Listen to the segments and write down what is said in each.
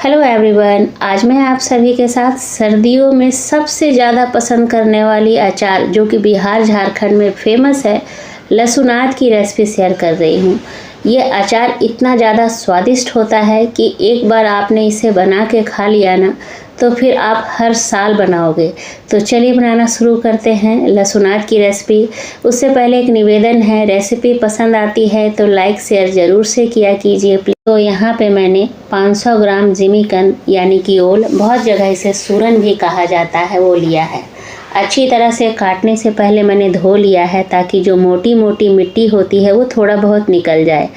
Hello everyone, आज मैं आप सभी के साथ सर्दियों में सबसे ज़्यादा पसंद करने वाली अचार जो कि बिहार झारखंड में फेमस है, लहसुनाद की रेसिपी शेयर कर रही हूँ। ये अचार इतना ज़्यादा स्वादिष्ट होता है कि एक बार आपने इसे बना के खा लिया ना तो फिर आप हर साल बनाओगे। तो चलिए बनाना शुरू करते हैं लहसुनाद की रेसिपी। उससे पहले एक निवेदन है, रेसिपी पसंद आती है तो लाइक शेयर ज़रूर से किया कीजिए प्लीज़। तो यहाँ पे मैंने 500 ग्राम जिमीकंद यानी कि ओल, बहुत जगह इसे सूरन भी कहा जाता है, वो लिया है। अच्छी तरह से काटने से पहले मैंने धो लिया है ताकि जो मोटी मोटी मिट्टी होती है वो थोड़ा बहुत निकल जाए।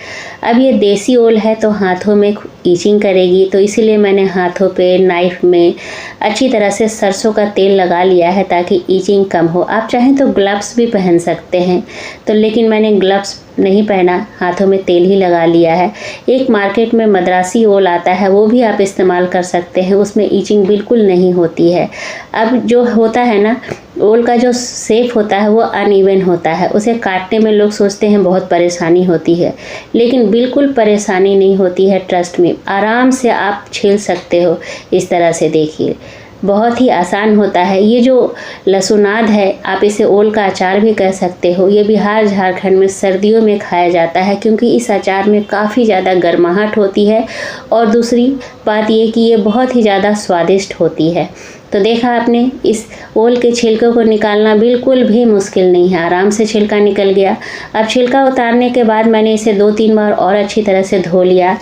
अब ये देसी ओल है तो हाथों में ईचिंग करेगी, तो इसीलिए मैंने हाथों पे नाइफ में अच्छी तरह से सरसों का तेल लगा लिया है ताकि ईचिंग कम हो। आप चाहें तो ग्लव्स भी पहन सकते हैं, तो लेकिन मैंने ग्लव्स नहीं पहना, हाथों में तेल ही लगा लिया है। एक मार्केट में मद्रासी ओल आता है, वो भी आप इस्तेमाल कर सकते हैं, उसमें ईचिंग बिल्कुल नहीं होती है। अब जो होता है ना, ओल का जो शेप होता है वो अनइवन होता है, उसे काटने में लोग सोचते हैं बहुत परेशानी होती है, लेकिन बिल्कुल परेशानी नहीं होती है। ट्रस्ट में आराम से आप छील सकते हो। इस तरह से देखिए, बहुत ही आसान होता है। ये जो लहसुनाद है, आप इसे ओल का अचार भी कह सकते हो। ये बिहार झारखंड में सर्दियों में खाया जाता है क्योंकि इस अचार में काफ़ी ज़्यादा गर्माहट होती है और दूसरी बात ये कि ये बहुत ही ज़्यादा स्वादिष्ट होती है। तो देखा आपने, इस ओल के छिलके को निकालना बिल्कुल भी मुश्किल नहीं है, आराम से छिलका निकल गया। अब छिलका उतारने के बाद मैंने इसे 2-3 बार और अच्छी तरह से धो लिया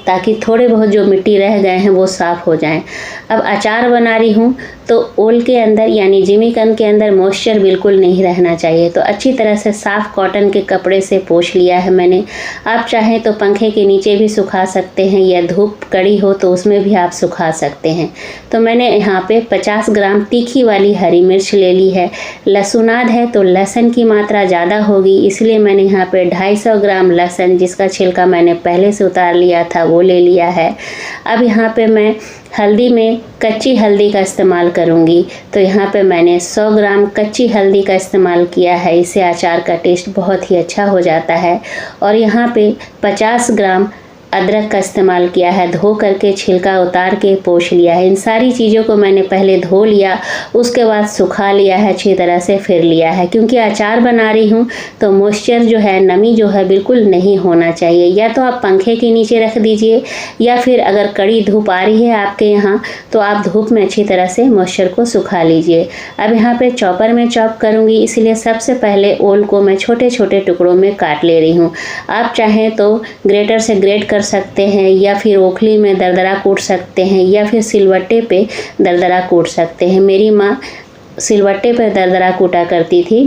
ताकि थोड़े बहुत जो मिट्टी रह गए हैं वो साफ़ हो जाएं। अब अचार बना रही हूँ तो ओल के अंदर यानी जिमीकंद के अंदर मॉइस्चर बिल्कुल नहीं रहना चाहिए, तो अच्छी तरह से साफ़ कॉटन के कपड़े से पोंछ लिया है मैंने। आप चाहें तो पंखे के नीचे भी सुखा सकते हैं या धूप कड़ी हो तो उसमें भी आप सुखा सकते हैं। तो मैंने यहाँ पे 50 ग्राम तीखी वाली हरी मिर्च ले ली है। लहसुनाद है तो लहसुन की मात्रा ज़्यादा होगी, इसलिए मैंने यहाँ पे 250 ग्राम लहसुन, जिसका छिलका मैंने पहले से उतार लिया था, वो ले लिया है। अब यहाँ पे मैं हल्दी में कच्ची हल्दी का इस्तेमाल करूँगी, तो यहाँ पे मैंने 100 ग्राम कच्ची हल्दी का इस्तेमाल किया है। इससे अचार का टेस्ट बहुत ही अच्छा हो जाता है। और यहाँ पे 50 ग्राम अदरक का इस्तेमाल किया है, धो करके छिलका उतार के पोंछ लिया है। इन सारी चीज़ों को मैंने पहले धो लिया, उसके बाद सुखा लिया है, अच्छी तरह से फिर लिया है। क्योंकि अचार बना रही हूँ तो मॉइस्चर जो है, नमी जो है, बिल्कुल नहीं होना चाहिए। या तो आप पंखे के नीचे रख दीजिए या फिर अगर कड़ी धूप आ रही है आपके यहाँ तो आप धूप में अच्छी तरह से मॉइस्चर को सुखा लीजिए। अब यहाँ पर चॉपर में चॉप करूँगी, इसलिए सबसे पहले ओल को मैं छोटे छोटे टुकड़ों में काट ले रही हूँ। आप चाहें तो ग्रेटर से ग्रेट कर सकते हैं या फिर ओखली में दरदरा कूट सकते हैं या फिर सिलवट्टे पे दरदरा कूट सकते हैं। मेरी माँ सिलवट्टे पे दरदरा कूटा करती थी,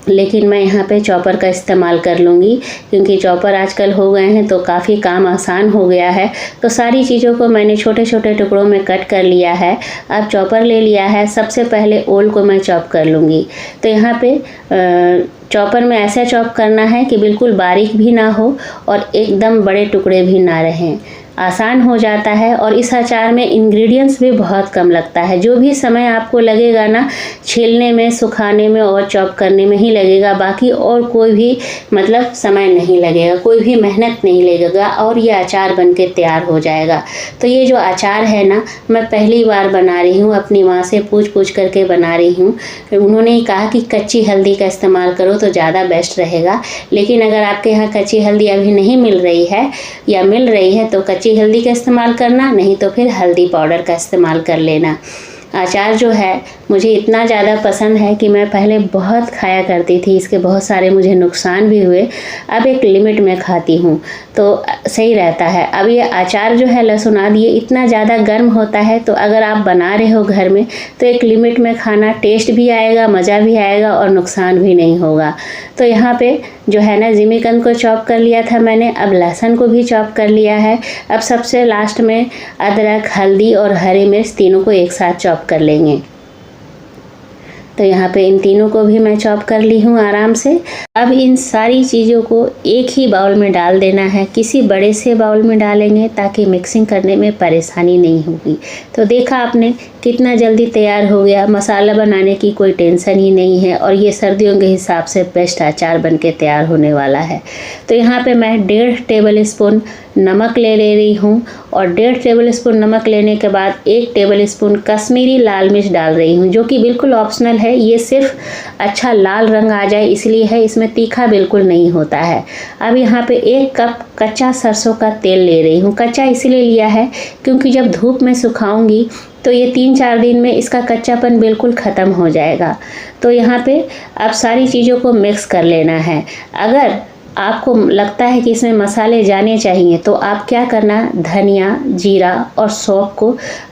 लेकिन मैं यहाँ पे चॉपर का इस्तेमाल कर लूँगी क्योंकि चॉपर आजकल हो गए हैं तो काफ़ी काम आसान हो गया है। तो सारी चीज़ों को मैंने छोटे छोटे टुकड़ों में कट कर लिया है। अब चॉपर ले लिया है, सबसे पहले ओल को मैं चॉप कर लूँगी। तो यहाँ पे चॉपर में ऐसा चॉप करना है कि बिल्कुल बारीक भी ना हो और एकदम बड़े टुकड़े भी ना रहें, आसान हो जाता है। और इस अचार में इंग्रेडिएंट्स भी बहुत कम लगता है। जो भी समय आपको लगेगा ना छीलने में, सुखाने में और चॉप करने में ही लगेगा, बाकी और कोई भी मतलब समय नहीं लगेगा, कोई भी मेहनत नहीं लगेगा और ये अचार बन के तैयार हो जाएगा। तो ये जो अचार है ना, मैं पहली बार बना रही हूँ, अपनी माँ से पूछ करके बना रही हूँ। उन्होंने ही कहा कि कच्ची हल्दी का इस्तेमाल करो तो ज़्यादा बेस्ट रहेगा, लेकिन अगर आपके यहाँ कच्ची हल्दी अभी नहीं मिल रही है या मिल रही है तो कच्ची हल्दी का इस्तेमाल करना, नहीं तो फिर हल्दी पाउडर का इस्तेमाल कर लेना। अचार जो है मुझे इतना ज़्यादा पसंद है कि मैं पहले बहुत खाया करती थी, इसके बहुत सारे मुझे नुकसान भी हुए। अब एक लिमिट में खाती हूँ तो सही रहता है। अब ये अचार जो है लहसुनाद, ये इतना ज़्यादा गर्म होता है, तो अगर आप बना रहे हो घर में तो एक लिमिट में खाना, टेस्ट भी आएगा, मज़ा भी आएगा और नुकसान भी नहीं होगा। तो यहाँ पे जो है ना, जिमीकंद को चॉप कर लिया था मैंने, अब लहसुन को भी चॉप कर लिया है। अब सबसे लास्ट में अदरक, हल्दी और हरी मिर्च तीनों को एक साथ चॉप कर लेंगे। तो यहाँ पे इन तीनों को भी मैं चॉप कर ली हूँ आराम से। अब इन सारी चीज़ों को एक ही बाउल में डाल देना है, किसी बड़े से बाउल में डालेंगे ताकि मिक्सिंग करने में परेशानी नहीं होगी। तो देखा आपने कितना जल्दी तैयार हो गया, मसाला बनाने की कोई टेंशन ही नहीं है और ये सर्दियों के हिसाब से बेस्ट अचार बन के तैयार होने वाला है। तो यहाँ पे मैं 1.5 टेबल स्पून नमक ले रही हूँ और 1.5 टेबल स्पून नमक लेने के बाद 1 टेबल स्पून कश्मीरी लाल मिर्च डाल रही हूँ, जो कि बिल्कुल ऑप्शनल है। ये सिर्फ अच्छा लाल रंग आ जाए इसलिए है, इसमें तीखा बिल्कुल नहीं होता है। अब यहाँ पे 1 कप कच्चा सरसों का तेल ले रही हूँ। कच्चा इसलिए लिया है क्योंकि जब धूप में सुखाऊंगी तो ये 3-4 दिन में इसका कच्चापन बिल्कुल ख़त्म हो जाएगा। तो यहाँ पे अब सारी चीज़ों को मिक्स कर लेना है। अगर आपको लगता है कि इसमें मसाले जाने चाहिए तो आप क्या करना, धनिया, जीरा और सौंफ को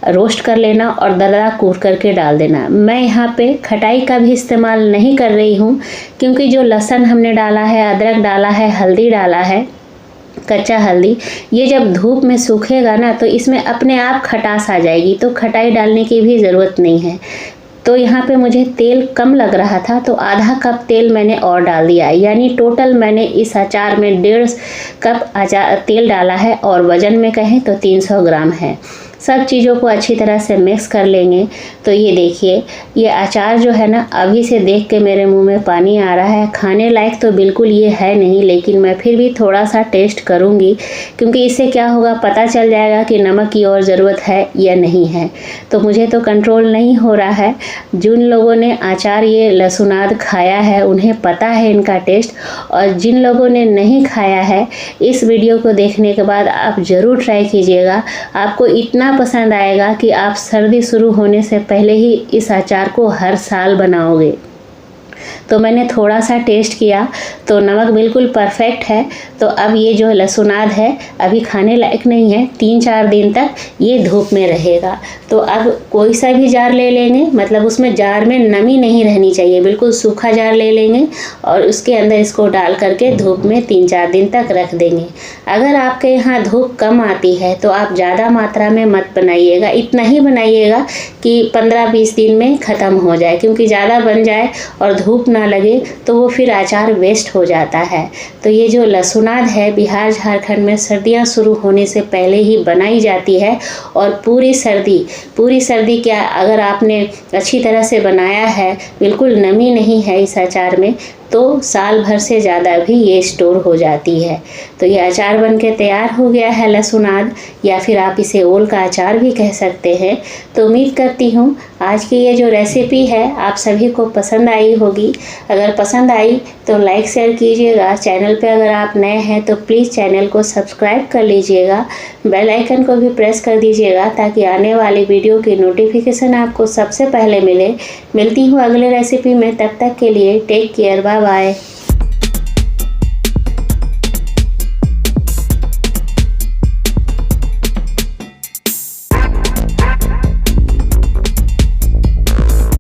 रोस्ट कर लेना और दरदरा कूट करके डाल देना। मैं यहाँ पे खटाई का भी इस्तेमाल नहीं कर रही हूँ क्योंकि जो लहसुन हमने डाला है, अदरक डाला है, हल्दी डाला है, कच्चा हल्दी, ये जब धूप में सूखेगा ना तो इसमें अपने आप खटास आ जाएगी, तो खटाई डालने की भी ज़रूरत नहीं है। तो यहाँ पे मुझे तेल कम लग रहा था तो आधा कप तेल मैंने और डाल दिया, यानी टोटल मैंने इस अचार में 1.5 कप तेल डाला है और वज़न में कहें तो 300 ग्राम है। सब चीज़ों को अच्छी तरह से मिक्स कर लेंगे। तो ये देखिए, ये अचार जो है ना, अभी से देख के मेरे मुंह में पानी आ रहा है। खाने लायक तो बिल्कुल ये है नहीं, लेकिन मैं फिर भी थोड़ा सा टेस्ट करूँगी क्योंकि इससे क्या होगा, पता चल जाएगा कि नमक की और ज़रूरत है या नहीं है। तो मुझे तो कंट्रोल नहीं हो रहा है। जिन लोगों ने अचार ये लहसुनाद खाया है उन्हें पता है इनका टेस्ट, और जिन लोगों ने नहीं खाया है इस वीडियो को देखने के बाद आप ज़रूर ट्राई कीजिएगा। आपको इतना पसंद आएगा कि आप सर्दी शुरू होने से पहले ही इस अचार को हर साल बनाओगे। तो मैंने थोड़ा सा टेस्ट किया तो नमक बिल्कुल परफेक्ट है। तो अब ये जो लहसुनाद है अभी खाने लायक नहीं है, 3-4 दिन तक ये धूप में रहेगा। तो अब कोई सा भी जार ले लेंगे, मतलब उसमें जार में नमी नहीं रहनी चाहिए, बिल्कुल सूखा जार ले लेंगे और उसके अंदर इसको डाल करके धूप में 3-4 दिन तक रख देंगे। अगर आपके यहाँ धूप कम आती है तो आप ज़्यादा मात्रा में मत बनाइएगा, इतना ही बनाइएगा कि 15-20 दिन में ख़त्म हो जाए, क्योंकि ज़्यादा बन जाए और धूप ना लगे तो वो फिर अचार वेस्ट हो जाता है। तो ये जो लहसुनाद है बिहार झारखंड में सर्दियाँ शुरू होने से पहले ही बनाई जाती है और पूरी सर्दी क्या, अगर आपने अच्छी तरह से बनाया है, बिल्कुल नमी नहीं है इस अचार में, तो साल भर से ज़्यादा भी ये स्टोर हो जाती है। तो ये अचार बनके तैयार हो गया है लहसुनाद, या फिर आप इसे ओल का अचार भी कह सकते हैं। तो उम्मीद करती हूँ आज की ये जो रेसिपी है आप सभी को पसंद आई होगी। अगर पसंद आई तो लाइक शेयर कीजिएगा। चैनल पे अगर आप नए हैं तो प्लीज़ चैनल को सब्सक्राइब कर लीजिएगा, बेल आइकन को भी प्रेस कर दीजिएगा ताकि आने वाली वीडियो की नोटिफिकेशन आपको सबसे पहले मिले। मिलती हूँ अगले रेसिपी में, तब तक के लिए टेक केयर, बाय बाय।